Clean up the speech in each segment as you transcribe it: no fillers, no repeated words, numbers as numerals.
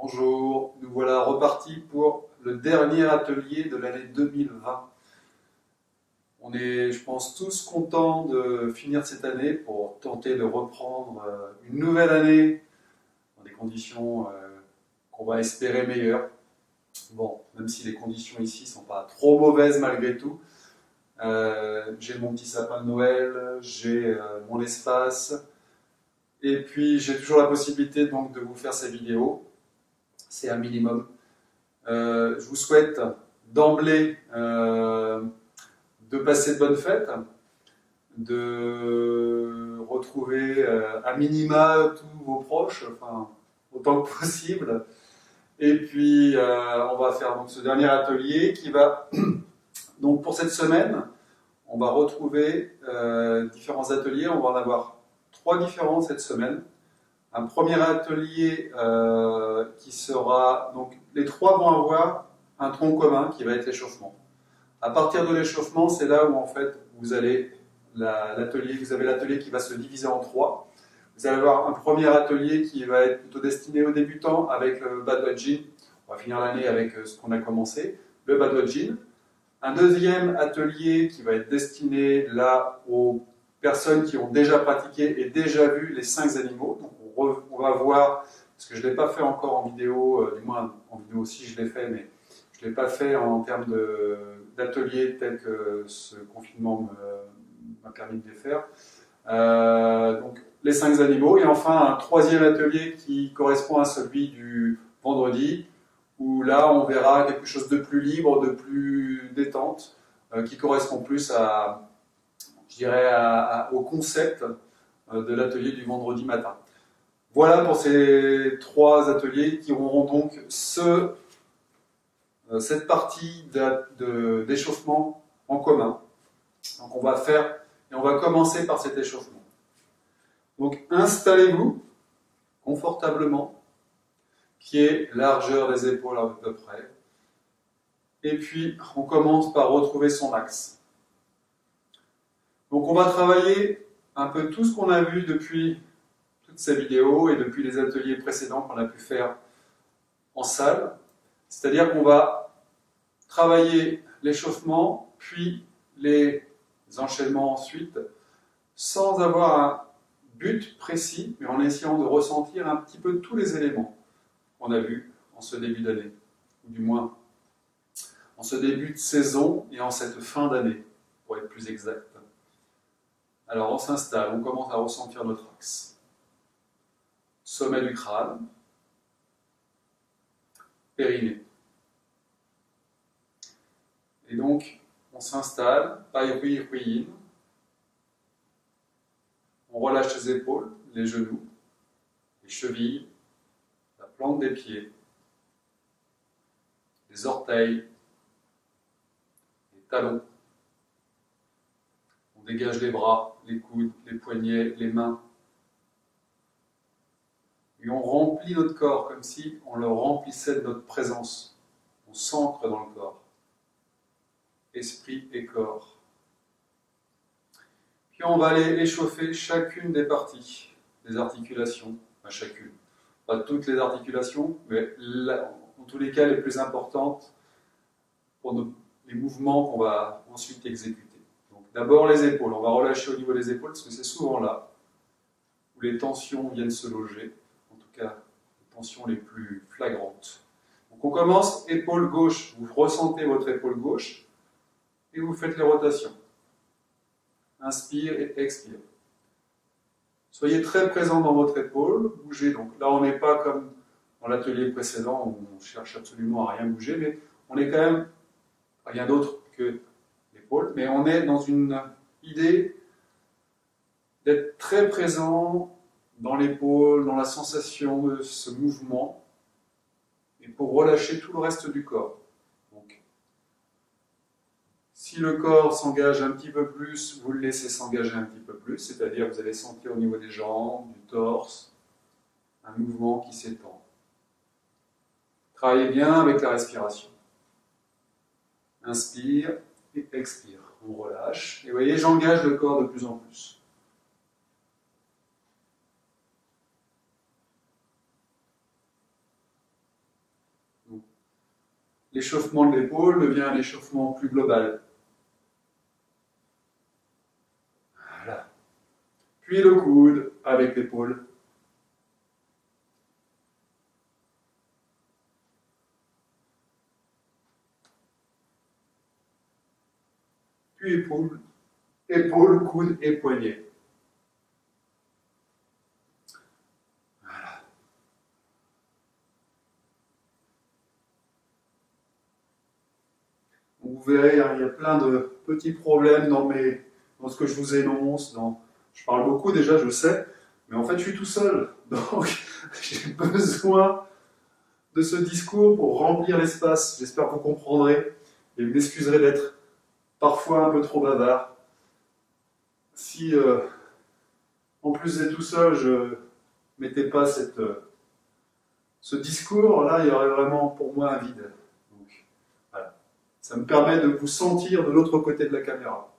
Bonjour, nous voilà repartis pour le dernier atelier de l'année 2020. On est, je pense, tous contents de finir cette année pour tenter de reprendre une nouvelle année dans des conditions qu'on va espérer meilleures. Bon, même si les conditions ici sont pas trop mauvaises malgré tout. J'ai mon petit sapin de Noël, j'ai mon espace, et puis j'ai toujours la possibilité donc de vous faire ces vidéos. C'est un minimum. Je vous souhaite d'emblée de passer de bonnes fêtes, de retrouver à minima tous vos proches, enfin autant que possible. Et puis on va faire donc ce dernier atelier qui va donc pour cette semaine, on va retrouver différents ateliers. On va en avoir 3 différents cette semaine. Un premier atelier qui sera, donc les 3 vont avoir un tronc commun qui va être l'échauffement. À partir de l'échauffement, c'est là où en fait vous allez vous avez l'atelier qui va se diviser en 3. Vous allez avoir un premier atelier qui va être plutôt destiné aux débutants avec le badwajin. On va finir l'année avec ce qu'on a commencé, le badwajin. Un deuxième atelier qui va être destiné là aux personnes qui ont déjà pratiqué et déjà vu les 5 animaux. Donc on va voir, parce que je ne l'ai pas fait encore en vidéo, du moins en vidéo aussi je l'ai fait, mais je ne l'ai pas fait en termes d'atelier tel que ce confinement m'a permis de les faire. Donc les 5 animaux, et enfin un troisième atelier qui correspond à celui du vendredi, où là on verra quelque chose de plus libre, de plus détente, qui correspond plus à, je dirais, au concept de l'atelier du vendredi matin. Voilà pour ces 3 ateliers qui auront donc cette partie d'échauffement en commun. Donc on va faire, et on va commencer par cet échauffement. Donc installez-vous confortablement, pied, largeur des épaules à peu près. Et puis on commence par retrouver son axe. Donc on va travailler un peu tout ce qu'on a vu depuis toutes ces vidéos et depuis les ateliers précédents qu'on a pu faire en salle. C'est-à-dire qu'on va travailler l'échauffement, puis les enchaînements ensuite, sans avoir un but précis, mais en essayant de ressentir un petit peu tous les éléments qu'on a vus en ce début d'année, ou du moins en ce début de saison et en cette fin d'année, pour être plus exact. Alors on s'installe, on commence à ressentir notre axe. Sommet du crâne, périnée. Et donc, on s'installe, pai hui hui yin. On relâche les épaules, les genoux, les chevilles, la plante des pieds, les orteils, les talons. On dégage les bras, les coudes, les poignets, les mains. Et on remplit notre corps comme si on le remplissait de notre présence. On s'ancre dans le corps. Esprit et corps. Puis on va aller échauffer chacune des parties, des articulations, enfin chacune. Pas toutes les articulations, mais en tous les cas les plus importantes pour les mouvements qu'on va ensuite exécuter. Donc d'abord les épaules, on va relâcher au niveau des épaules parce que c'est souvent là où les tensions viennent se loger, en tout cas les tensions les plus flagrantes. Donc on commence épaule gauche, vous ressentez votre épaule gauche et vous faites les rotations. Inspire et expire. Soyez très présent dans votre épaule, bougez. Donc là, on n'est pas comme dans l'atelier précédent où on cherche absolument à rien bouger, mais on est quand même rien d'autre que l'épaule, mais on est dans une idée d'être très présent dans l'épaule, dans la sensation de ce mouvement, et pour relâcher tout le reste du corps. Donc, si le corps s'engage un petit peu plus, vous le laissez s'engager un petit peu plus, c'est-à-dire que vous allez sentir au niveau des jambes, du torse, un mouvement qui s'étend. Travaillez bien avec la respiration. Inspire et expire. On relâche. Et vous voyez, j'engage le corps de plus en plus. l'échauffement de l'épaule devient un échauffement plus global. Voilà. Puis le coude avec l'épaule. Puis épaule, épaule, coude et poignet. Voilà. Vous verrez, il y a plein de petits problèmes dans ce que je vous énonce. Je parle beaucoup déjà, je sais, mais en fait je suis tout seul. Donc j'ai besoin de ce discours pour remplir l'espace. J'espère que vous comprendrez et vous m'excuserez d'être parfois un peu trop bavard. Si en plus d'être tout seul, je ne mettais pas ce discours, là il y aurait vraiment pour moi un vide. Donc voilà. Ça me permet de vous sentir de l'autre côté de la caméra.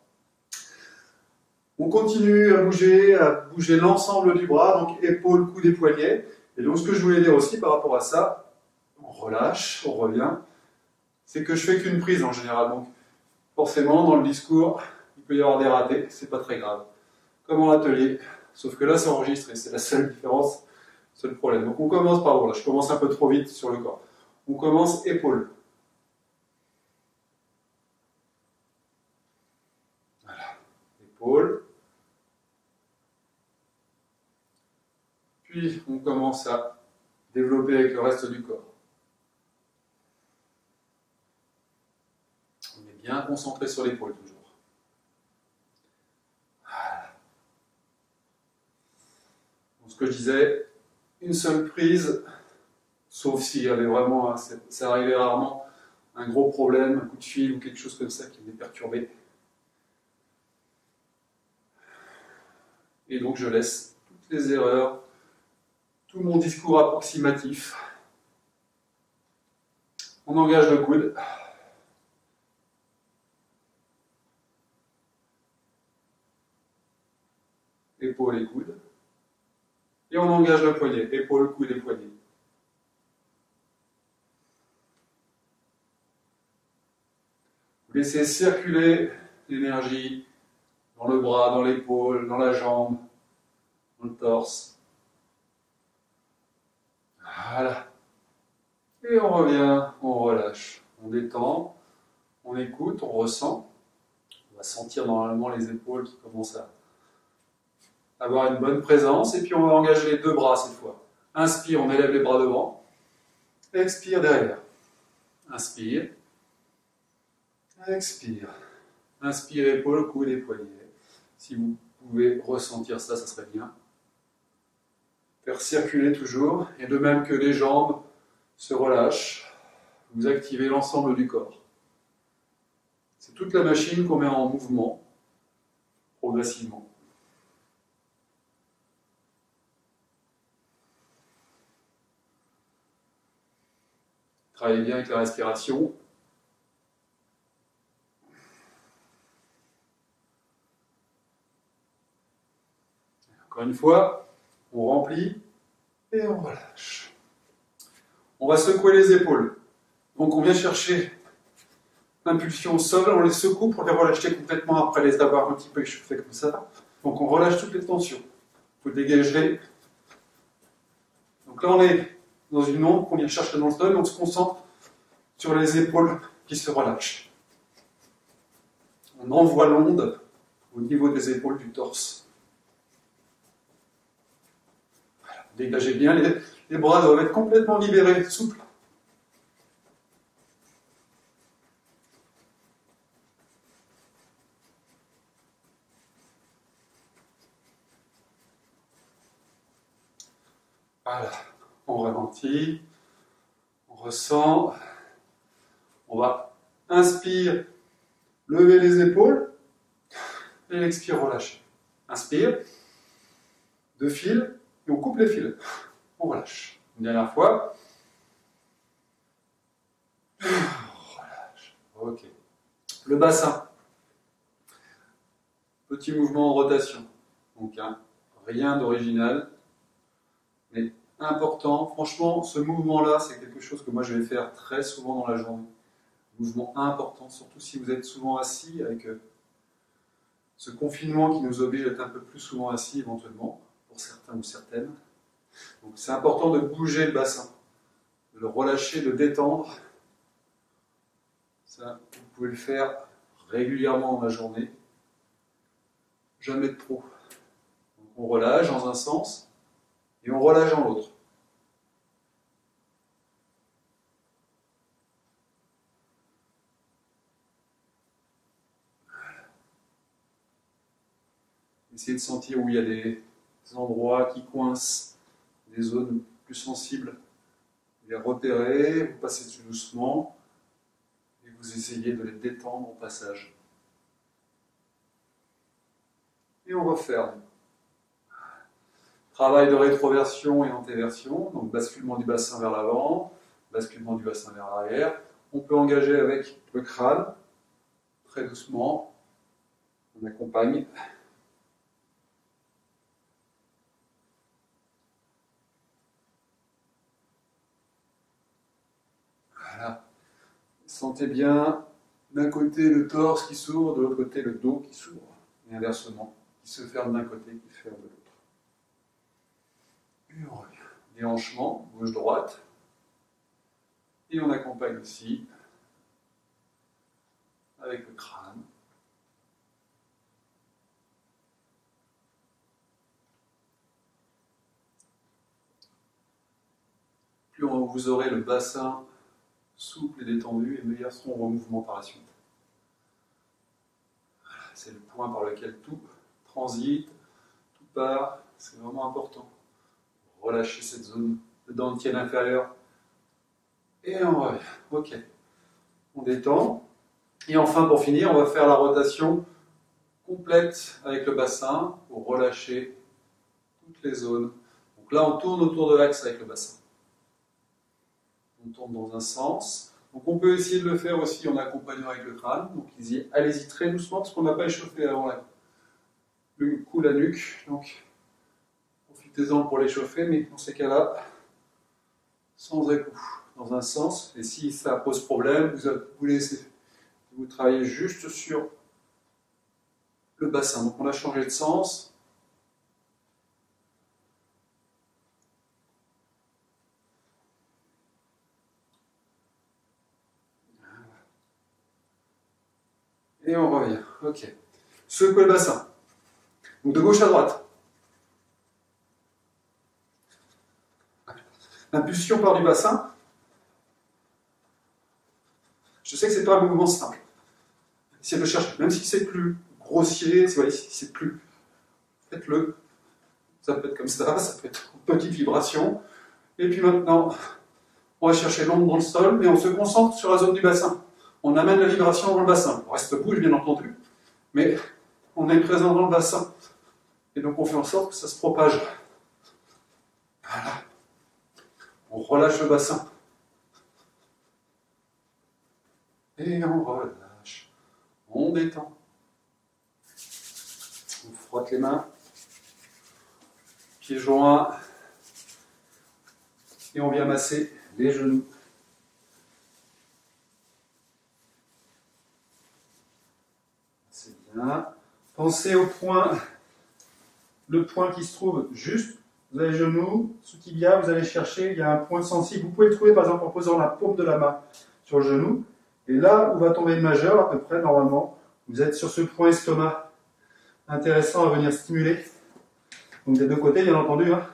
On continue à bouger l'ensemble du bras, donc épaules, coudes et poignets. Et donc ce que je voulais dire aussi par rapport à ça, on relâche, on revient, c'est que je fais qu'une prise en général. Donc forcément, dans le discours, il peut y avoir des ratés, c'est pas très grave. Comme en atelier, sauf que là c'est enregistré, c'est la seule différence, seul problème. Donc on commence par là, je commence un peu trop vite sur le corps. On commence épaules. Voilà, épaules. Puis on commence à développer avec le reste du corps. On est bien concentré sur l'épaule toujours. Voilà. Donc, ce que je disais, une seule prise, sauf s'il y avait vraiment, ça arrivait rarement, un gros problème, un coup de fil ou quelque chose comme ça qui venait perturber. Et donc je laisse toutes les erreurs, tout mon discours approximatif. On engage le coude. Épaule et coude. Et on engage le poignet. Épaule, coude et poignet. Vous laissez circuler l'énergie dans le bras, dans l'épaule, dans la jambe, dans le torse. Voilà. Et on revient, on relâche. On détend, on écoute, on ressent. On va sentir normalement les épaules qui commencent à avoir une bonne présence. Et puis on va engager les deux bras cette fois. Inspire, on élève les bras devant. Expire derrière. Inspire. Expire. Inspire, épaule, coude et poignet. Si vous pouvez ressentir ça, ça serait bien. Faire circuler toujours. Et de même que les jambes se relâchent, vous activez l'ensemble du corps. C'est toute la machine qu'on met en mouvement, progressivement. Travaillez bien avec la respiration. Encore une fois, on remplit et on relâche. On va secouer les épaules. Donc on vient chercher l'impulsion au sol, on les secoue pour les relâcher complètement après les avoir un petit peu échauffés comme ça. Donc on relâche toutes les tensions. Vous dégagerez. Donc là on est dans une onde qu'on vient chercher dans le sol, on se concentre sur les épaules qui se relâchent. On envoie l'onde au niveau des épaules du torse. Voilà. Dégagez bien, les bras doivent être complètement libérés, souples. Voilà, on ralentit, on ressent, on va inspire, lever les épaules, et l'expire, relâcher. Inspire, deux fils, et on coupe les fils. On relâche. Une dernière fois. On relâche. Ok. Le bassin. Petit mouvement en rotation. Donc, rien d'original, mais important. Franchement, ce mouvement-là, c'est quelque chose que moi je vais faire très souvent dans la journée. Mouvement important, surtout si vous êtes souvent assis, avec ce confinement qui nous oblige à être un peu plus souvent assis éventuellement, pour certains ou certaines. Donc c'est important de bouger le bassin, de le relâcher, de détendre. Ça, vous pouvez le faire régulièrement dans la journée. Jamais de trop. Donc on relâche dans un sens et on relâche dans l'autre. Essayez de sentir où il y a des endroits qui coincent, des zones plus sensibles. Vous les repérez, vous passez dessus doucement et vous essayez de les détendre au passage. Et on referme. Travail de rétroversion et antéversion, donc basculement du bassin vers l'avant, basculement du bassin vers l'arrière. On peut engager avec le crâne, très doucement. On accompagne. Voilà. Sentez bien d'un côté le torse qui s'ouvre, de l'autre côté le dos qui s'ouvre. Et inversement, qui se ferme d'un côté, qui se ferme de l'autre. Et on revient. Déhanchement, gauche-droite. Et on accompagne aussi avec le crâne. Plus vous aurez le bassin souple et détendu, et meilleurs seront vos mouvements par la suite. Voilà, c'est le point par lequel tout transite, tout part, c'est vraiment important. Relâchez cette zone de dentier inférieure. Et on revient. Ok. On détend. Et enfin, pour finir, on va faire la rotation complète avec le bassin pour relâcher toutes les zones. Donc là, on tourne autour de l'axe avec le bassin. On tourne dans un sens. Donc on peut essayer de le faire aussi en accompagnant avec le crâne. Donc allez-y très doucement parce qu'on n'a pas échauffé avant le cou, la nuque. Donc profitez-en pour l'échauffer, mais dans ces cas-là, sans écoute, dans un sens. Et si ça pose problème, vous laissez, vous travaillez juste sur le bassin. Donc on a changé de sens. Et on revient. Ok. Secouez le bassin. Donc de gauche à droite. L'impulsion part du bassin. Je sais que c'est pas un mouvement simple. Essayez de le chercher. Même si c'est plus grossier, si c'est plus. Faites-le. Ça peut être comme ça peut être une petite vibration. Et puis maintenant, on va chercher l'onde dans le sol, et on se concentre sur la zone du bassin. On amène la vibration dans le bassin. Le reste bouge, bien entendu, mais on est présent dans le bassin. Et donc on fait en sorte que ça se propage. Voilà. On relâche le bassin. Et on relâche. On détend. On frotte les mains. Pieds joints. Et on vient masser les genoux. C'est bien. Pensez au point, le point qui se trouve juste. Vous avez les genoux, sous-tibia, vous allez chercher, il y a un point sensible. Vous pouvez le trouver par exemple en posant la paume de la main sur le genou. Et là où va tomber le majeur, à peu près, normalement, vous êtes sur ce point estomac. Intéressant à venir stimuler. Donc des deux côtés, bien entendu. Hein.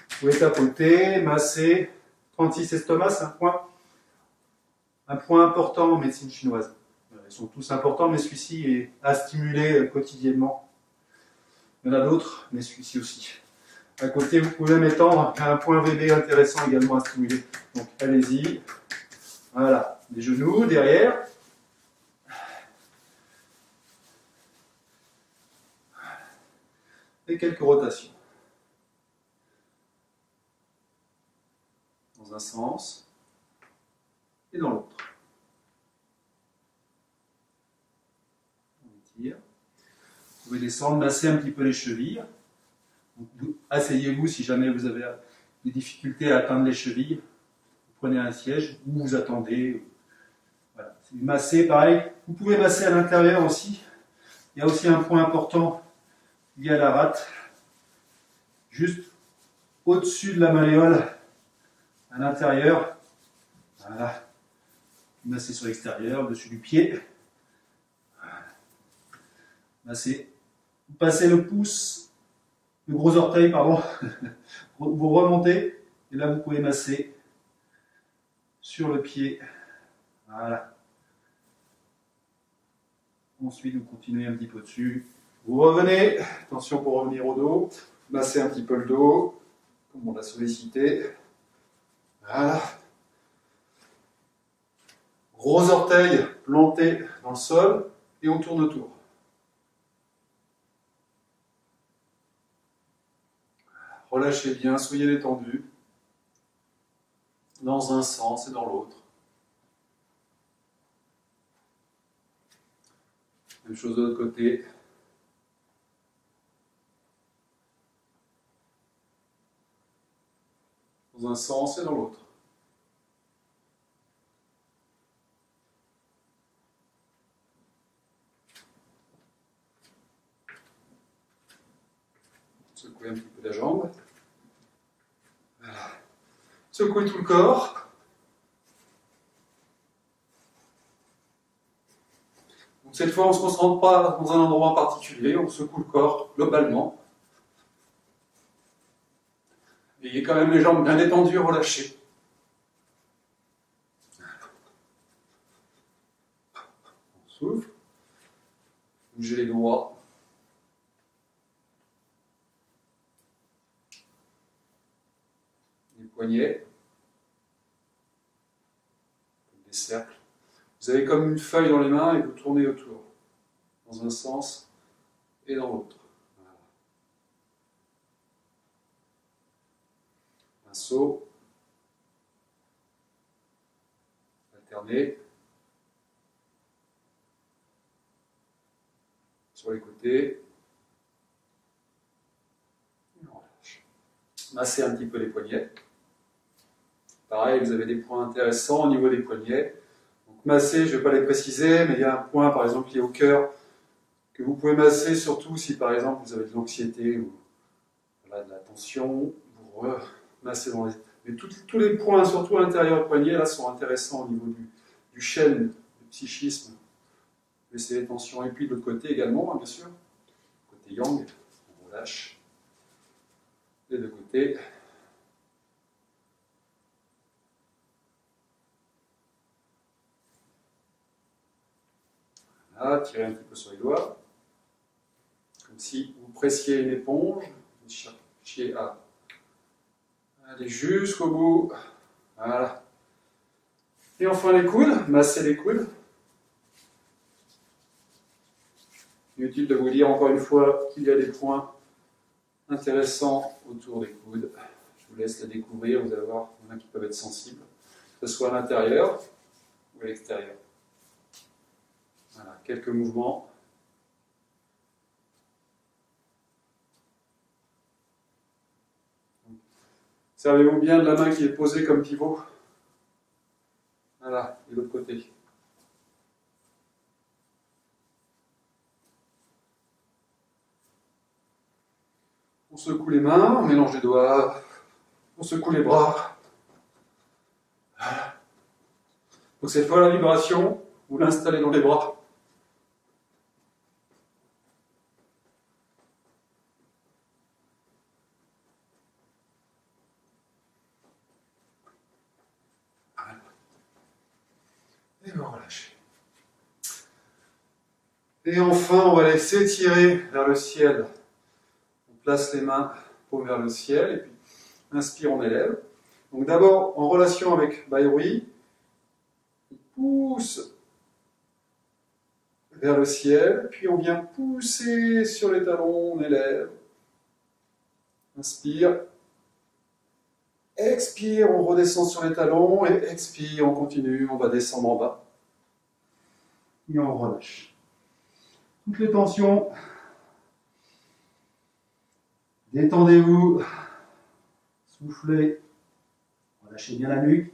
Vous pouvez tapoter, masser. 36 estomac, c'est un point important en médecine chinoise. Ils sont tous importants, mais celui-ci est à stimuler quotidiennement. Il y en a d'autres, mais celui-ci aussi. À côté, vous pouvez même étendre un point VB intéressant également à stimuler. Donc allez-y. Voilà, les genoux derrière. Et quelques rotations. Dans un sens et dans l'autre. On étire. Vous pouvez descendre, masser un petit peu les chevilles. Asseyez-vous si jamais vous avez des difficultés à atteindre les chevilles. Vous prenez un siège ou vous attendez. Voilà, c'est du masser, pareil. Vous pouvez masser à l'intérieur aussi. Il y a aussi un point important lié à la rate, juste au-dessus de la malléole, à l'intérieur. Voilà. Masser sur l'extérieur, dessus du pied. Masser. Vous passez le pouce, le gros orteil, pardon. Vous remontez, et là vous pouvez masser sur le pied. Voilà. Ensuite, vous continuez un petit peu dessus. Vous revenez. Attention pour revenir au dos. Massez un petit peu le dos, comme on l'a sollicité. Voilà. Gros orteil planté dans le sol et on tourne autour. Relâchez bien, soyez détendus. Dans un sens et dans l'autre. Même chose de l'autre côté. Dans un sens et dans l'autre. Secouez un petit peu la jambe. Voilà. Secouez tout le corps. Donc cette fois, on ne se concentre pas dans un endroit en particulier, on secoue le corps globalement. Ayez quand même les jambes bien détendues, relâchées. On souffle. Bougez les doigts. Les poignets. Des cercles. Vous avez comme une feuille dans les mains et vous tournez autour. Dans un sens et dans l'autre. Voilà. Pinceau. Alterner. Sur les côtés. Et on relâche. Massez un petit peu les poignets. Pareil, vous avez des points intéressants au niveau des poignets. Donc masser, je ne vais pas les préciser, mais il y a un point par exemple lié au cœur que vous pouvez masser surtout si par exemple vous avez de l'anxiété ou voilà, de la tension. Vous massez dans les... Mais tous les points, surtout à l'intérieur du poignet, là, sont intéressants au niveau du chêne, du psychisme. Laissez les tensions. Et puis de l'autre côté également, hein, bien sûr. Côté yang, on relâche. Les deux côtés. Voilà, tirez un petit peu sur les doigts. Comme si vous pressiez une éponge. Vous cherchiez à aller jusqu'au bout. Voilà. Et enfin les coudes. Massez les coudes. Inutile de vous dire encore une fois qu'il y a des points intéressants autour des coudes. Je vous laisse les découvrir, vous allez voir, il y en a qui peuvent être sensibles, que ce soit à l'intérieur ou à l'extérieur. Voilà, quelques mouvements. Servez-vous bien de la main qui est posée comme pivot. Voilà, et l'autre côté. On secoue les mains, on mélange les doigts, on secoue les bras. Voilà. Donc cette fois la vibration, vous l'installez dans les bras. Voilà. Et vous relâchez. Et enfin, on va laisser tirer vers le ciel. Place les mains paume vers le ciel et puis inspire, on élève. Donc d'abord en relation avec Bhairui, on pousse vers le ciel, puis on vient pousser sur les talons, on élève. Inspire. Expire, on redescend sur les talons et expire, on continue, on va descendre en bas. Et on relâche. Toutes les tensions. Détendez-vous, soufflez, relâchez bien la nuque,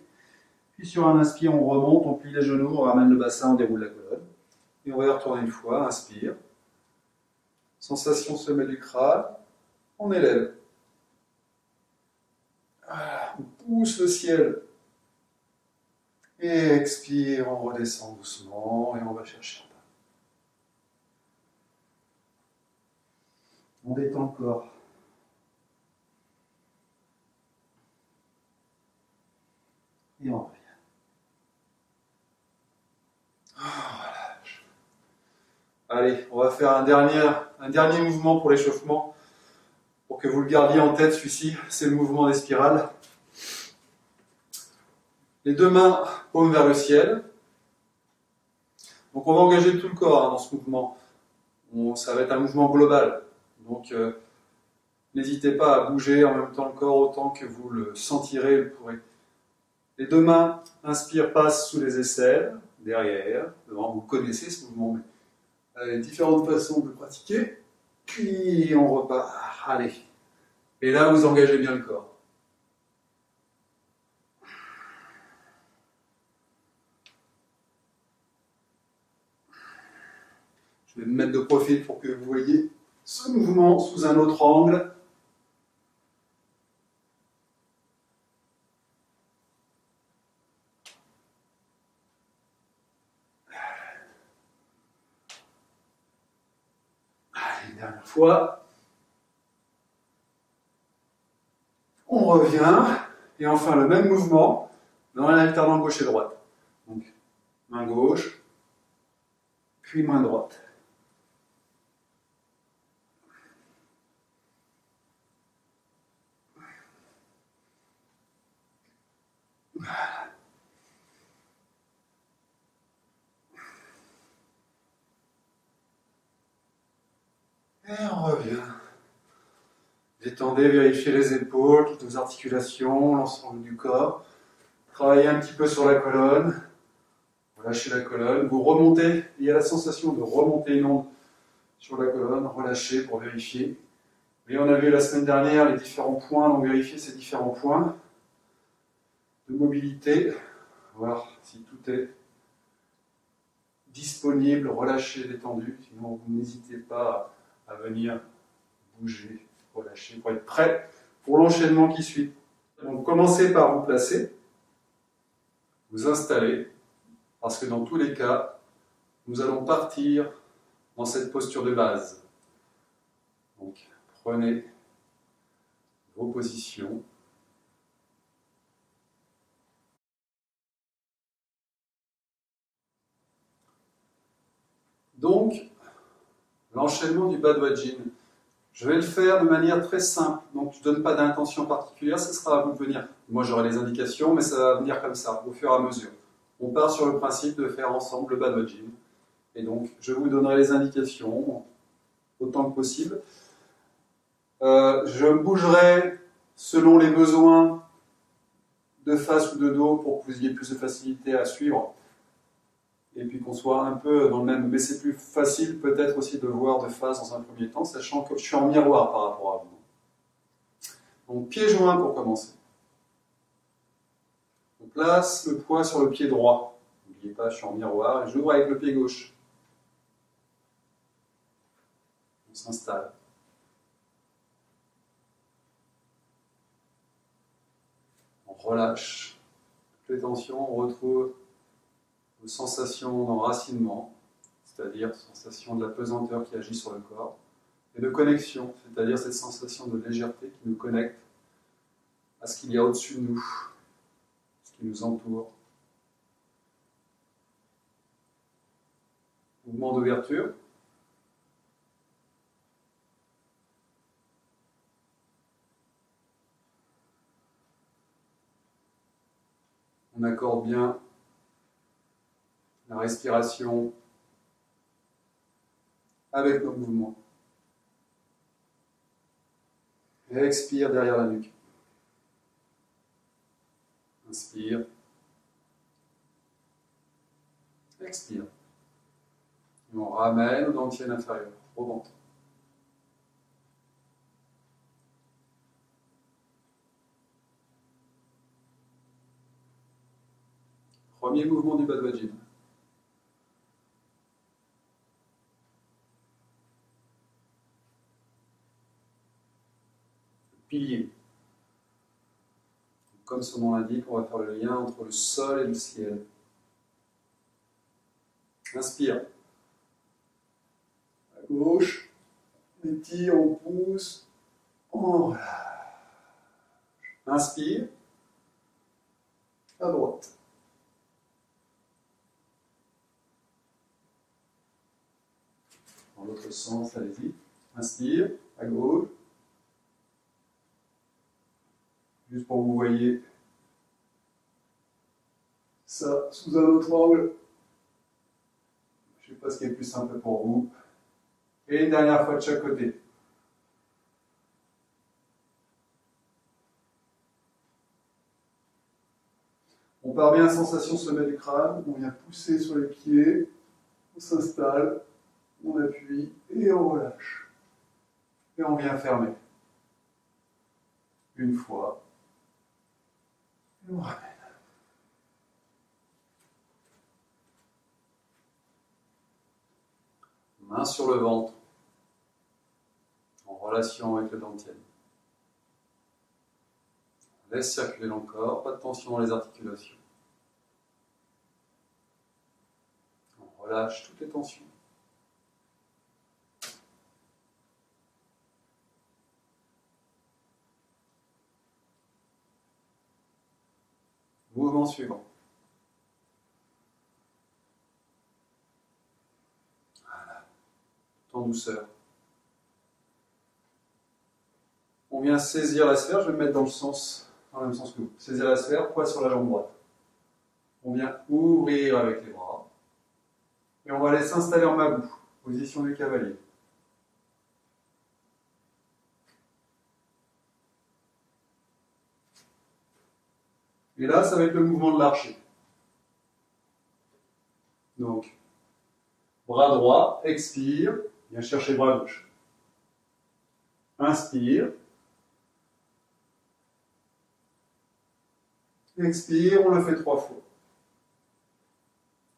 Puis sur un inspire, on remonte, on plie les genoux, on ramène le bassin, on déroule la colonne. Et on va y retourner une fois, inspire. Sensation sommet du crâne, on élève. Voilà, on pousse le ciel. Et expire, on redescend doucement et on va chercher en bas. On détend le corps. Et on revient. Allez, on va faire un dernier mouvement pour l'échauffement. Pour que vous le gardiez en tête, celui-ci, c'est le mouvement des spirales. Les deux mains, paumes vers le ciel. Donc on va engager tout le corps dans ce mouvement. Ça va être un mouvement global. Donc n'hésitez pas à bouger en même temps le corps autant que vous le sentirez et le pourrez. Les deux mains, inspire, passe sous les aisselles, derrière, devant. Vous connaissez ce mouvement, mais il y a différentes façons de le pratiquer. Puis on repart. Allez. Et là, vous engagez bien le corps. Je vais me mettre de profil pour que vous voyez ce mouvement sous un autre angle. Allez, une dernière fois. On revient. Et enfin, le même mouvement, mais en alternant gauche et droite. Donc, main gauche, puis main droite. Et on revient. Détendez, vérifiez les épaules, toutes vos articulations, l'ensemble du corps. Travaillez un petit peu sur la colonne. Relâchez la colonne. Vous remontez. Il y a la sensation de remonter une onde sur la colonne. Relâchez pour vérifier. Et on a vu la semaine dernière les différents points. Donc vérifiez ces différents points de mobilité. Voir si tout est disponible, relâché, détendu. Sinon, vous n'hésitez pas à venir bouger, relâcher pour être prêt pour l'enchaînement qui suit. Donc commencez par vous placer, vous installer, parce que dans tous les cas, nous allons partir dans cette posture de base. Donc prenez vos positions. Donc, l'enchaînement du Badwaji. Je vais le faire de manière très simple, donc je ne donne pas d'intention particulière, ce sera à vous de venir. Moi j'aurai les indications, mais ça va venir comme ça, au fur et à mesure. On part sur le principe de faire ensemble le Badwaji. Et donc je vous donnerai les indications autant que possible. Je bougerai selon les besoins de face ou de dos pour que vous ayez plus de facilité à suivre. Et puis qu'on soit un peu dans le même... Mais c'est plus facile peut-être aussi de voir de face dans un premier temps, sachant que je suis en miroir par rapport à vous. Donc pied joint pour commencer. On place le poids sur le pied droit. N'oubliez pas, je suis en miroir et j'ouvre avec le pied gauche. On s'installe. On relâche toutes les tensions, on retrouve aux sensations d'enracinement, c'est-à-dire sensation de la pesanteur qui agit sur le corps, et de connexion, c'est-à-dire cette sensation de légèreté qui nous connecte à ce qu'il y a au-dessus de nous, ce qui nous entoure. Mouvement d'ouverture. On accorde bien la respiration avec nos mouvements. Et expire derrière la nuque. Inspire. Expire. Et on ramène au dentier inférieur, au ventre. Premier mouvement du Badwaji. Pilier. Comme son nom l'indique, on va faire le lien entre le sol et le ciel. Inspire. À gauche, on étire, on pousse, on relâche. Inspire. À droite. Dans l'autre sens, allez-y. Inspire, à gauche. Juste pour que vous voyez ça sous un autre angle. Je ne sais pas ce qui est le plus simple pour vous. Et une dernière fois de chaque côté. On part bien, sensation sommet du crâne. On vient pousser sur les pieds. On s'installe. On appuie et on relâche. Et on vient fermer. Une fois. Et on ramène. Main sur le ventre. En relation avec le dantian. Laisse circuler dans le corps, pas de tension dans les articulations. On relâche toutes les tensions. Mouvement suivant. Voilà. Tout en douceur. On vient saisir la sphère, je vais me mettre dans le même sens que vous. Saisir la sphère, poids sur la jambe droite. On vient ouvrir avec les bras. Et on va aller s'installer en mabou, position du cavalier. Et là, ça va être le mouvement de l'archer. Donc, bras droit, expire, viens chercher bras gauche. Inspire. Expire, on le fait 3 fois.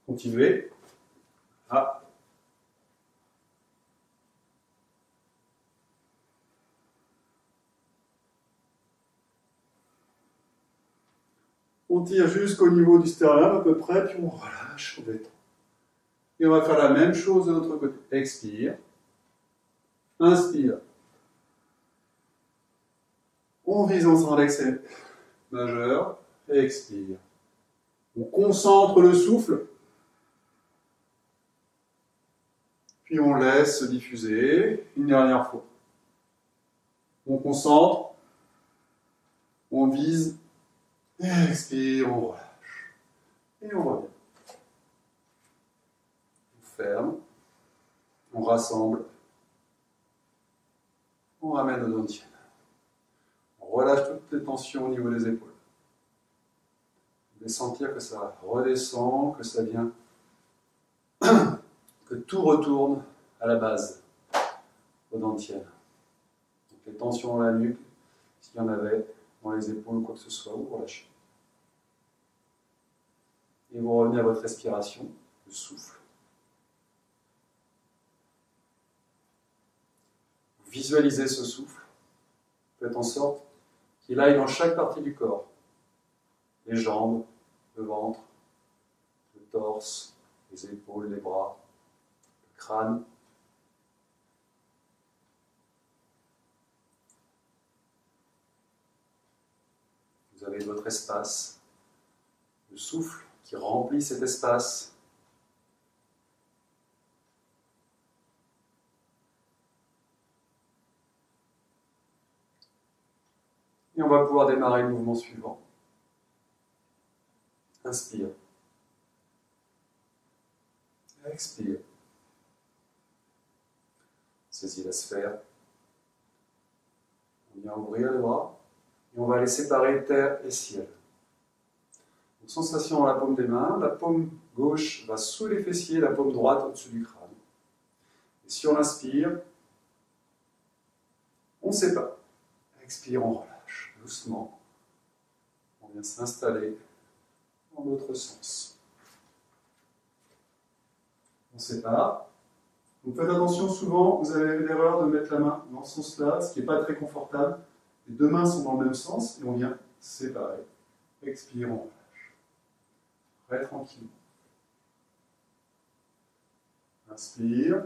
Continuez. Ah. On tire jusqu'au niveau du sternum à peu près, puis on relâche, on détend. Et on va faire la même chose de l'autre côté. Expire. Inspire. On vise ensemble l'excès majeur. Et expire. On concentre le souffle. Puis on laisse se diffuser. Une dernière fois. On concentre. On vise. Et expire, on relâche. Et on revient. On ferme. On rassemble. On ramène au dantian. On relâche toutes les tensions au niveau des épaules. Vous allez sentir que ça redescend, que ça vient, que tout retourne à la base, au dantian. Donc les tensions dans la nuque, s'il y en avait, dans les épaules, quoi que ce soit, vous relâchez. Et vous revenez à votre respiration, le souffle. Vous visualisez ce souffle. Faites en sorte qu'il aille dans chaque partie du corps. Les jambes, le ventre, le torse, les épaules, les bras, le crâne. Vous avez votre espace, le souffle qui remplit cet espace. Et on va pouvoir démarrer le mouvement suivant. Inspire. Expire. Saisis la sphère. On vient ouvrir les bras. Et on va les séparer terre et ciel. Donc, sensation dans la paume des mains. La paume gauche va sous les fessiers, la paume droite au-dessus du crâne. Et si on inspire, on sépare. Expire, on relâche. Doucement. On vient s'installer dans l'autre sens. On sépare. Donc faites attention, souvent vous avez l'erreur de mettre la main dans ce sens-là, ce qui n'est pas très confortable. Les deux mains sont dans le même sens et on vient séparer. Expire, on relâche. Très tranquille. Inspire.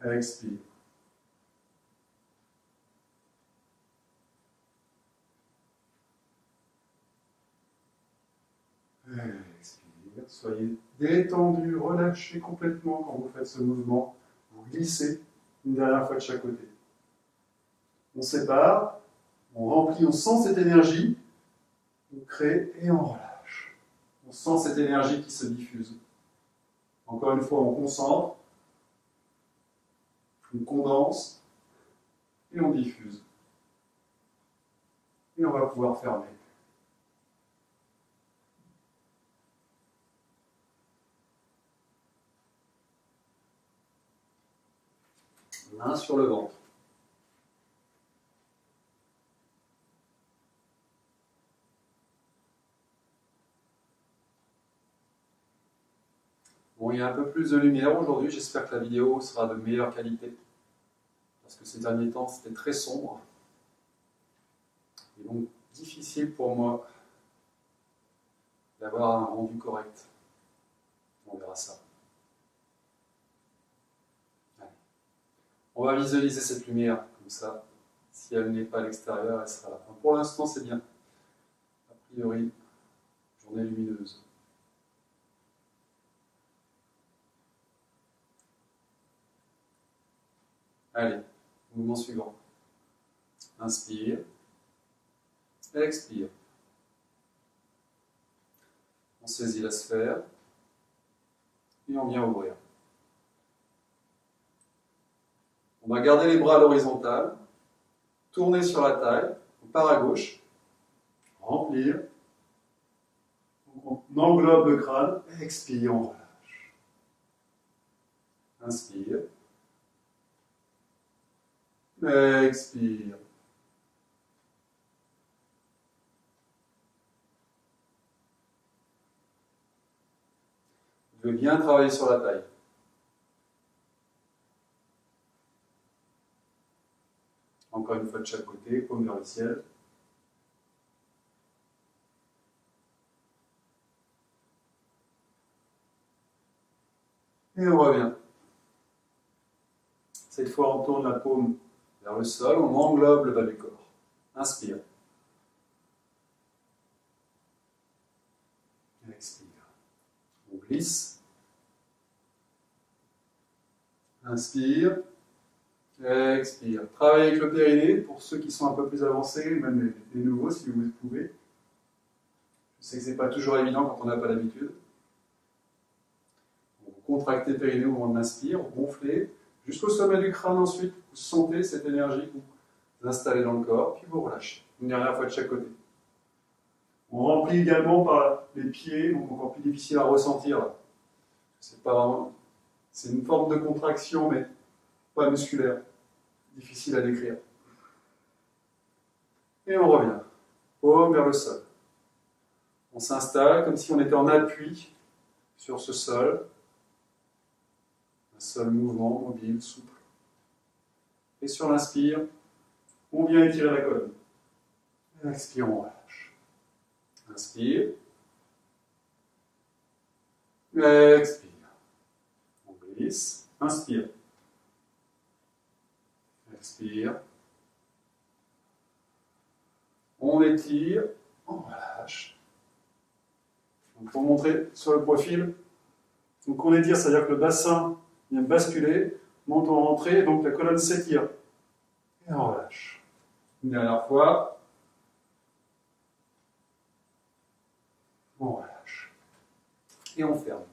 Expire. Expire. Soyez détendu, relâchez complètement quand vous faites ce mouvement. Vous glissez une dernière fois de chaque côté. On sépare, on remplit, on sent cette énergie, on crée et on relâche. On sent cette énergie qui se diffuse. Encore une fois, on concentre, on condense et on diffuse. Et on va pouvoir fermer. Main sur le ventre. Bon, il y a un peu plus de lumière aujourd'hui, j'espère que la vidéo sera de meilleure qualité. Parce que ces derniers temps, c'était très sombre. Et donc, difficile pour moi d'avoir un rendu correct. On verra ça. Allez. On va visualiser cette lumière, comme ça. Si elle n'est pas à l'extérieur, elle sera là. Enfin, pour l'instant, c'est bien. A priori, journée lumineuse. Allez, mouvement suivant. Inspire. Expire. On saisit la sphère. Et on vient ouvrir. On va garder les bras à l'horizontale. Tourner sur la taille. On part à gauche. Remplir. On englobe le crâne. Expire, on relâche. Inspire. Expire. Vous devez bien travailler sur la taille. Encore une fois de chaque côté, paume vers le ciel. Et on revient. Cette fois, on tourne la paume vers le sol, on englobe le bas du corps. Inspire. Expire. On glisse. Inspire. Expire. Travaillez avec le périnée pour ceux qui sont un peu plus avancés, même les nouveaux si vous pouvez. Je sais que ce n'est pas toujours évident quand on n'a pas l'habitude. Vous contractez le périnée au moment de l'inspire, vous gonflez jusqu'au sommet du crâne ensuite. Vous sentez cette énergie que vous installez dans le corps, puis vous relâchez. Une dernière fois de chaque côté. On remplit également par les pieds, donc encore plus difficile à ressentir. C'est pas vraiment... C'est une forme de contraction, mais pas musculaire. Difficile à décrire. Et on revient. Paume vers le sol. On s'installe comme si on était en appui sur ce sol. Un seul mouvement, mobile, souple. Et sur l'inspire, on vient étirer la colonne. Expire, on relâche. Inspire. Expire. On glisse. Inspire. Expire. On étire. On relâche. Donc pour montrer sur le profil, donc on étire, c'est-à-dire que le bassin vient basculer, monte en rentrée, donc la colonne s'étire. Et on relâche. Une dernière fois. On relâche. Et on ferme.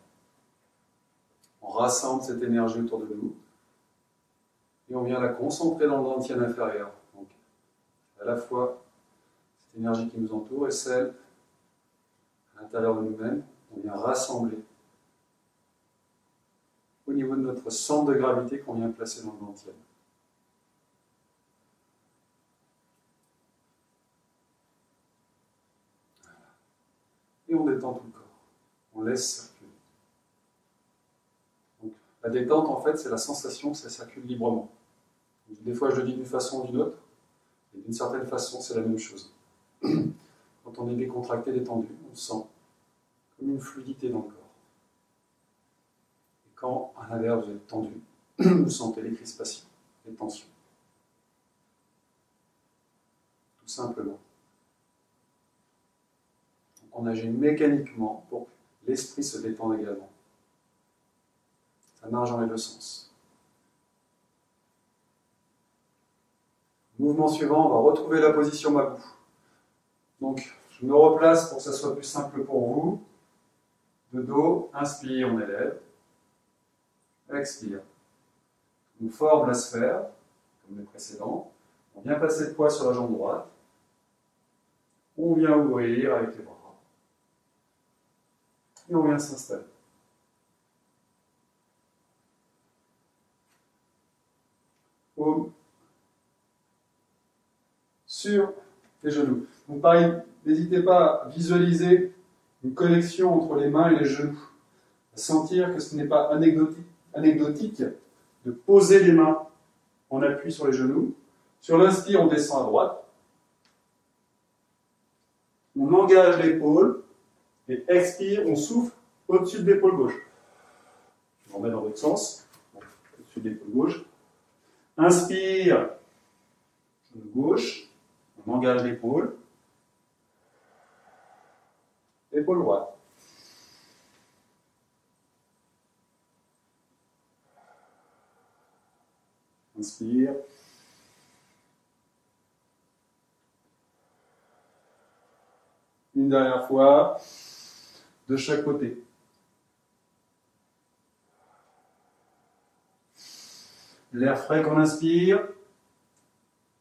On rassemble cette énergie autour de nous. Et on vient la concentrer dans le dantian inférieur. Donc, à la fois cette énergie qui nous entoure et celle à l'intérieur de nous-mêmes, on vient rassembler au niveau de notre centre de gravité qu'on vient placer dans le dantian. et on détend tout le corps. On laisse circuler. Donc, la détente, en fait, c'est la sensation que ça circule librement. Des fois, je le dis d'une façon ou d'une autre, et d'une certaine façon, c'est la même chose. Quand on est décontracté, détendu, on sent comme une fluidité dans le corps. Et quand, à l'inverse, vous êtes tendu, vous sentez les crispations, les tensions. Tout simplement. Donc, on agit mécaniquement pour que l'esprit se détende également. Ça marche dans les deux sens. Mouvement suivant, on va retrouver la position Magou. Donc, je me replace pour que ça soit plus simple pour vous. De dos, inspire, on élève. Expire. On forme la sphère, comme les précédents. On vient passer le poids sur la jambe droite. On vient ouvrir avec les bras. Et on vient s'installer. Paume sur les genoux. Donc pareil, n'hésitez pas à visualiser une connexion entre les mains et les genoux. À sentir que ce n'est pas anecdotique de poser les mains en appui sur les genoux. Sur l'inspire, on descend à droite. On engage l'épaule. Et expire, on souffle au-dessus de l'épaule gauche. Je vous remets dans l'autre sens. Au-dessus de l'épaule gauche. Inspire, genou gauche. On engage l'épaule. Épaule droite. Inspire. Une dernière fois, de chaque côté. L'air frais qu'on inspire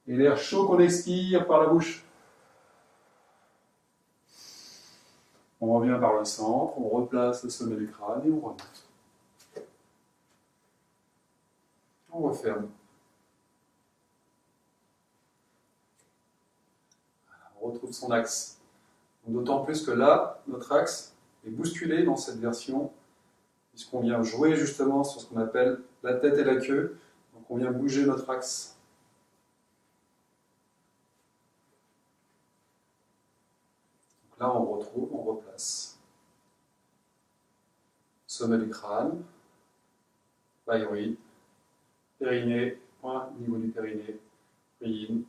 et l'air chaud qu'on expire par la bouche. On revient par le centre, on replace le sommet du crâne et on remonte. On referme. On retrouve son axe. D'autant plus que là, notre axe est bousculé dans cette version, puisqu'on vient jouer justement sur ce qu'on appelle la tête et la queue. Donc on vient bouger notre axe. Donc là, on retrouve, on replace. Sommet du crâne, thyroïde, périnée, point au niveau du périnée, rhine.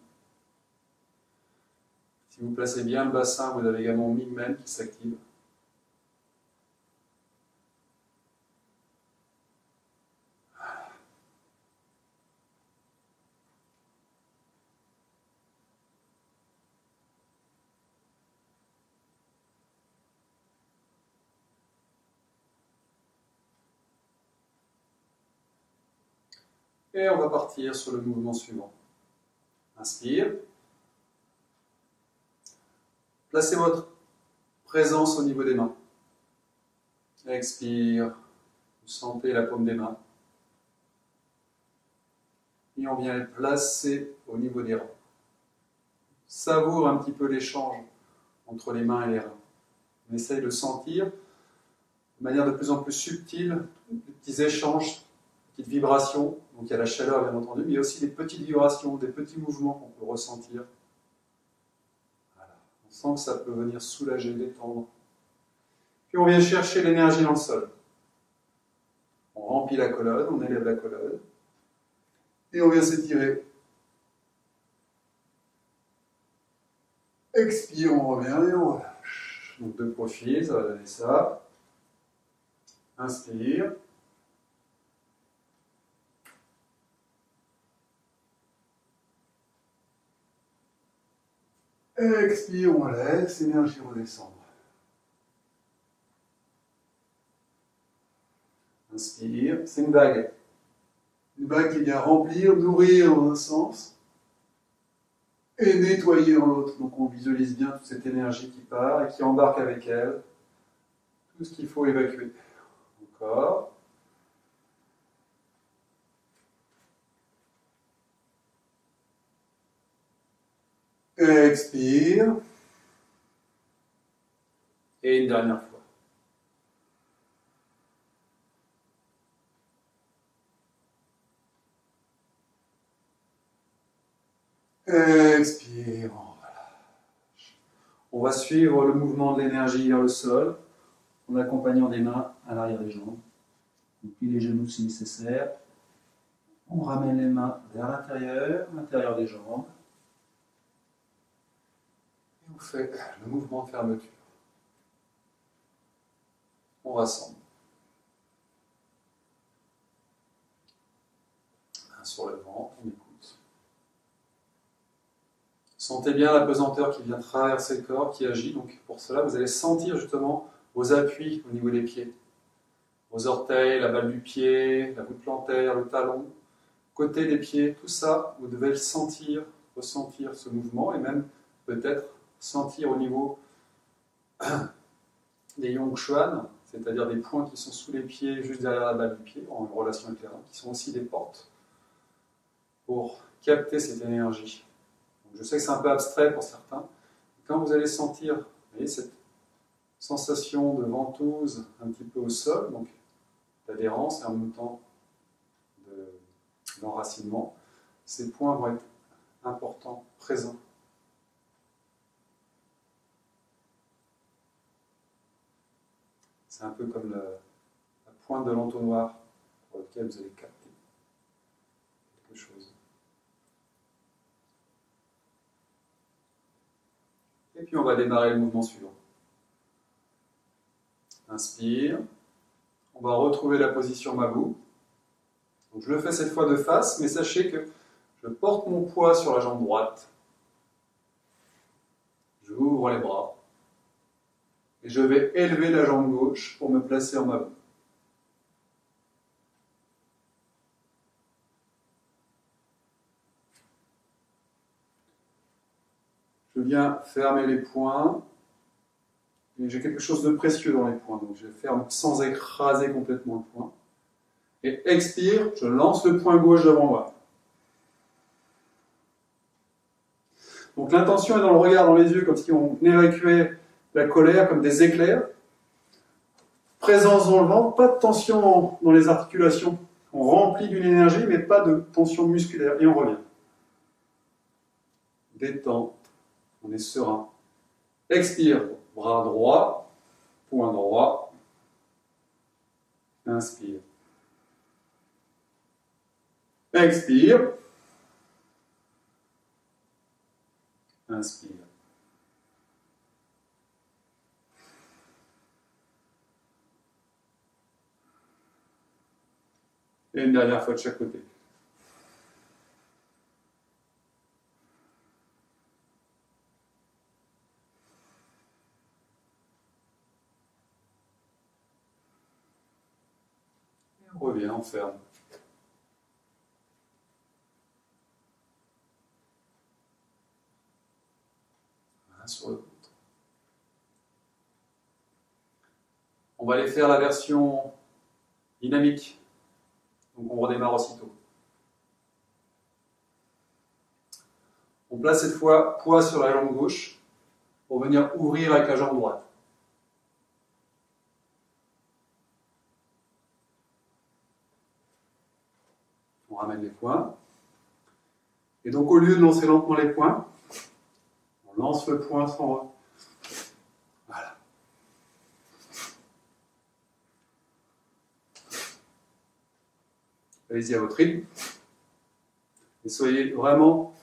Si vous placez bien le bassin, vous avez également Migmen qui s'active. Et on va partir sur le mouvement suivant. Inspire. Placez votre présence au niveau des mains. Expire. Vous sentez la paume des mains. Et on vient les placer au niveau des reins. Savoure un petit peu l'échange entre les mains et les reins. On essaye de sentir de manière de plus en plus subtile des petits échanges, des petites vibrations. Donc il y a la chaleur bien entendu, mais il y a aussi des petites vibrations, des petits mouvements qu'on peut ressentir. Voilà. On sent que ça peut venir soulager, détendre. Puis on vient chercher l'énergie dans le sol. On remplit la colonne, on élève la colonne. Et on vient s'étirer. Expire, on revient et on relâche. Donc de profil, ça va donner ça. Inspire. Expire, on laisse l'énergie redescendre. Inspire, c'est une vague. Une vague qui vient remplir, nourrir dans un sens et nettoyer dans l'autre. Donc on visualise bien toute cette énergie qui part et qui embarque avec elle tout ce qu'il faut évacuer. Encore. Expire. Et une dernière fois. Expire. On va suivre le mouvement de l'énergie vers le sol en accompagnant des mains à l'arrière des jambes. On plie les genoux si nécessaire. On ramène les mains vers l'intérieur des jambes. Et on fait le mouvement de fermeture. On rassemble. Main sur le ventre, on écoute. Sentez bien la pesanteur qui vient traverser le corps, qui agit. Donc pour cela, vous allez sentir justement vos appuis au niveau des pieds. Vos orteils, la balle du pied, la voûte plantaire, le talon, côté des pieds, tout ça, vous devez le sentir, ressentir ce mouvement et même peut-être sentir au niveau des Yongchuan, c'est-à-dire des points qui sont sous les pieds, juste derrière la balle du pied, en relation avec les reins, qui sont aussi des portes pour capter cette énergie. Je sais que c'est un peu abstrait pour certains. Quand vous allez sentir, vous voyez, cette sensation de ventouse un petit peu au sol, donc d'adhérence et en même temps d'enracinement, ces points vont être importants, présents. C'est un peu comme la pointe de l'entonnoir pour lequel vous allez capter quelque chose. Et puis on va démarrer le mouvement suivant. Inspire. On va retrouver la position Mabou. Donc je le fais cette fois de face, mais sachez que je porte mon poids sur la jambe droite. J'ouvre les bras. Et je vais élever la jambe gauche pour me placer en Mabou. Je viens fermer les poings. Et j'ai quelque chose de précieux dans les poings. Donc je ferme sans écraser complètement le poing. Et expire, je lance le poing gauche devant moi. Donc l'intention est dans le regard, dans les yeux, comme si on évacuait la colère comme des éclairs. Présence dans le ventre, pas de tension dans les articulations. On remplit d'une énergie, mais pas de tension musculaire. Et on revient. Détente, on est serein. Expire, bras droit, poing droit. Inspire. Expire. Inspire. Et une dernière fois de chaque côté. Et on revient, on ferme. Sur le ventre. On va aller faire la version dynamique. Donc on redémarre aussitôt. On place cette fois poids sur la jambe gauche pour venir ouvrir avec la jambe droite. On ramène les poings. Et donc au lieu de lancer lentement les poings, on lance le poing sans... Voilà. Allez-y à votre rythme. Et soyez vraiment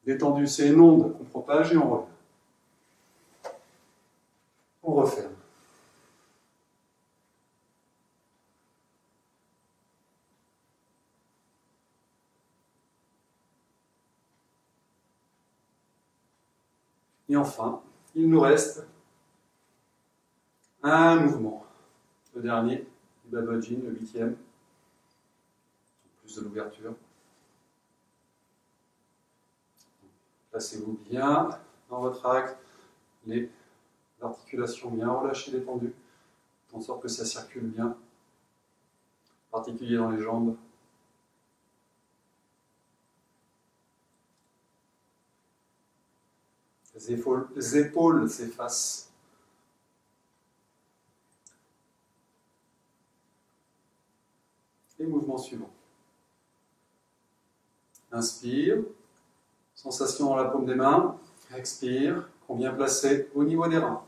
détendus. C'est une onde qu'on propage et on revient. On referme. Et enfin, il nous reste un mouvement. Le dernier, du Babajin, le 8e. Plus de l'ouverture. Placez-vous bien dans votre axe, les articulations bien relâchées, détendues, en sorte que ça circule bien, en particulier dans les jambes. Les épaules s'effacent et mouvement suivant. Inspire, sensation dans la paume des mains. Expire, qu'on vient placer au niveau des reins.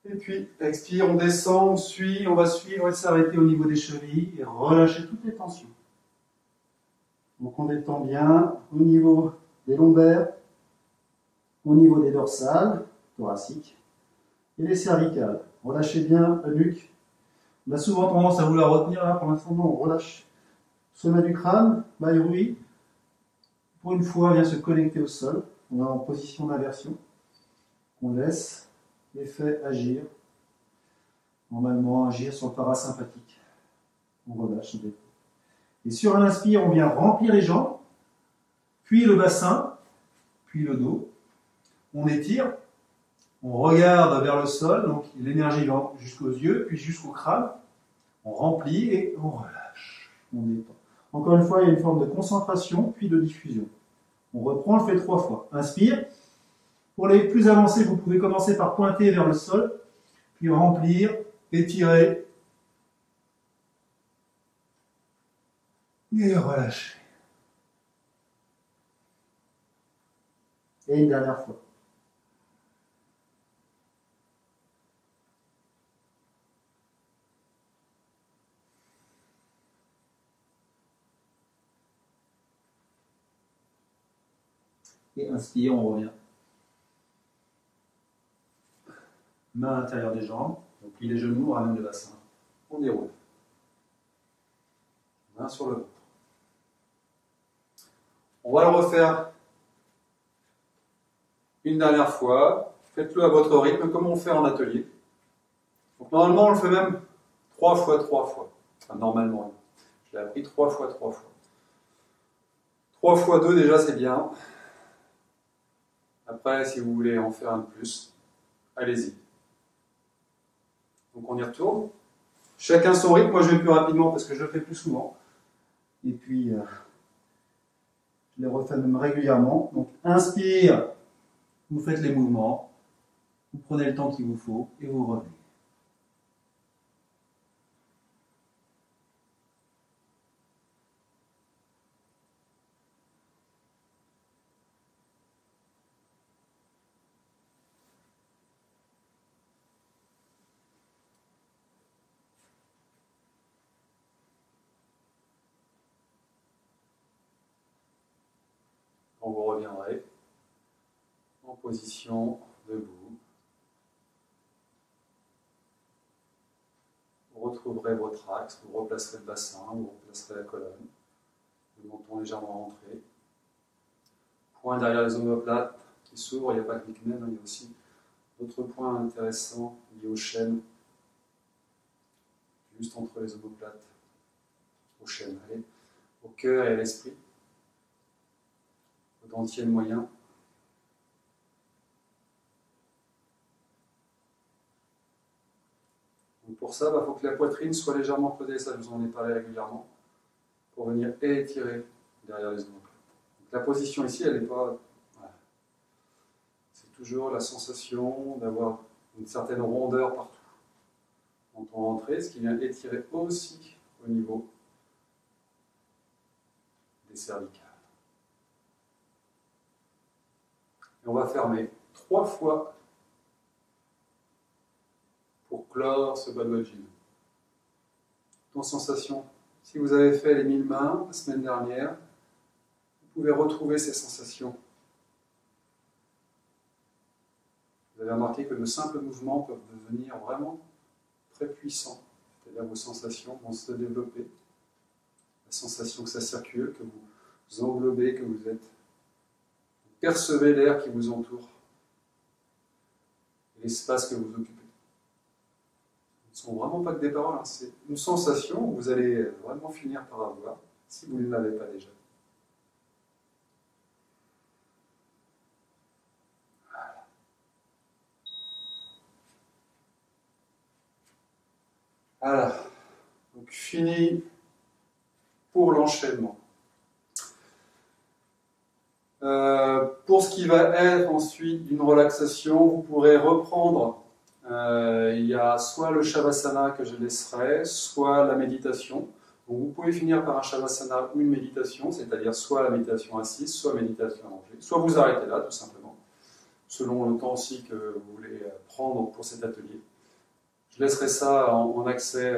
Et puis, expire, on descend, on suit, on va suivre et s'arrêter au niveau des chevilles et relâcher toutes les tensions. Donc on détend bien au niveau des lombaires, au niveau des dorsales, thoraciques, et les cervicales. Relâchez bien la nuque. On a souvent tendance à vouloir retenir, là pour l'instant, on relâche. Sommet du crâne, Mayurui, pour une fois, vient se connecter au sol. On est en position d'inversion. On laisse l'effet agir. Normalement, agir sur le parasympathique. On relâche, on détend. Et sur l'inspire, on vient remplir les jambes, puis le bassin, puis le dos. On étire, on regarde vers le sol, donc l'énergie va jusqu'aux yeux, puis jusqu'au crâne. On remplit et on relâche. On détend. Encore une fois, il y a une forme de concentration, puis de diffusion. On reprend, on le fait 3 fois. Inspire. Pour les plus avancés, vous pouvez commencer par pointer vers le sol, puis remplir, étirer, et relâcher. Et une dernière fois. Et inspire, on revient. Main à l'intérieur des jambes, on plie les genoux, on ramène le bassin. On déroule. Main sur le ventre. On va le refaire une dernière fois. Faites-le à votre rythme, comme on fait en atelier. Donc normalement, on le fait même 3 fois 3 fois. Enfin, normalement, je l'ai appris 3 fois 3 fois. 3 fois 2, déjà, c'est bien. Après, si vous voulez en faire un de plus, allez-y. Donc on y retourne. Chacun son rythme. Moi, je vais plus rapidement parce que je le fais plus souvent. Et puis, je les refais même régulièrement. Donc, inspire. Vous faites les mouvements. Vous prenez le temps qu'il vous faut et vous revenez. Vous reviendrez en position debout. Vous retrouverez votre axe, vous replacerez le bassin, vous replacerez la colonne. Le menton légèrement rentré. Point derrière les omoplates qui s'ouvrent, il n'y a pas que les knés, il y a aussi d'autres points intéressants liés aux chaînes. Juste entre les omoplates, aux chaînes, allez, au cœur et à l'esprit. Dentier moyen. Donc pour ça, il faut que la poitrine soit légèrement creusée, ça je vous en ai parlé régulièrement, pour venir étirer derrière les omoplates. Donc la position ici, elle n'est pas... Voilà. C'est toujours la sensation d'avoir une certaine rondeur partout. Quand on rentre, ce qui vient étirer aussi au niveau des cervicales. Et on va fermer 3 fois pour clore ce Badwajin. En sensation, si vous avez fait les 1000 mains la semaine dernière, vous pouvez retrouver ces sensations. Vous avez remarqué que de simples mouvements peuvent devenir vraiment très puissants. C'est-à-dire vos sensations vont se développer. La sensation que ça circule, que vous englobez, que vous êtes. Percevez l'air qui vous entoure, l'espace que vous occupez. Ce ne sont vraiment pas que des paroles, hein. C'est une sensation que vous allez vraiment finir par avoir, si vous ne l'avez pas déjà. Voilà. Voilà. Donc fini pour l'enchaînement. Pour ce qui va être ensuite d'une relaxation, vous pourrez reprendre Il y a soit le Shavasana que je laisserai, soit la méditation. Donc vous pouvez finir par un Shavasana ou une méditation, c'est-à-dire soit la méditation assise, soit la méditation allongée, soit vous arrêtez là tout simplement, selon le temps aussi que vous voulez prendre pour cet atelier. Je laisserai ça en accès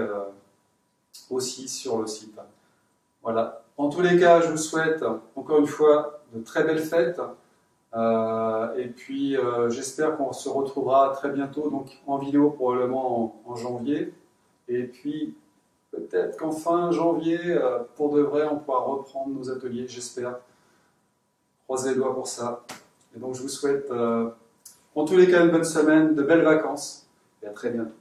aussi sur le site. Voilà. En tous les cas, je vous souhaite encore une fois de très belles fêtes. Et puis j'espère qu'on se retrouvera très bientôt, donc en vidéo probablement en janvier. Et puis peut-être qu'en fin janvier, pour de vrai, on pourra reprendre nos ateliers, j'espère. Croisez les doigts pour ça. Et donc je vous souhaite en tous les cas une bonne semaine, de belles vacances et à très bientôt.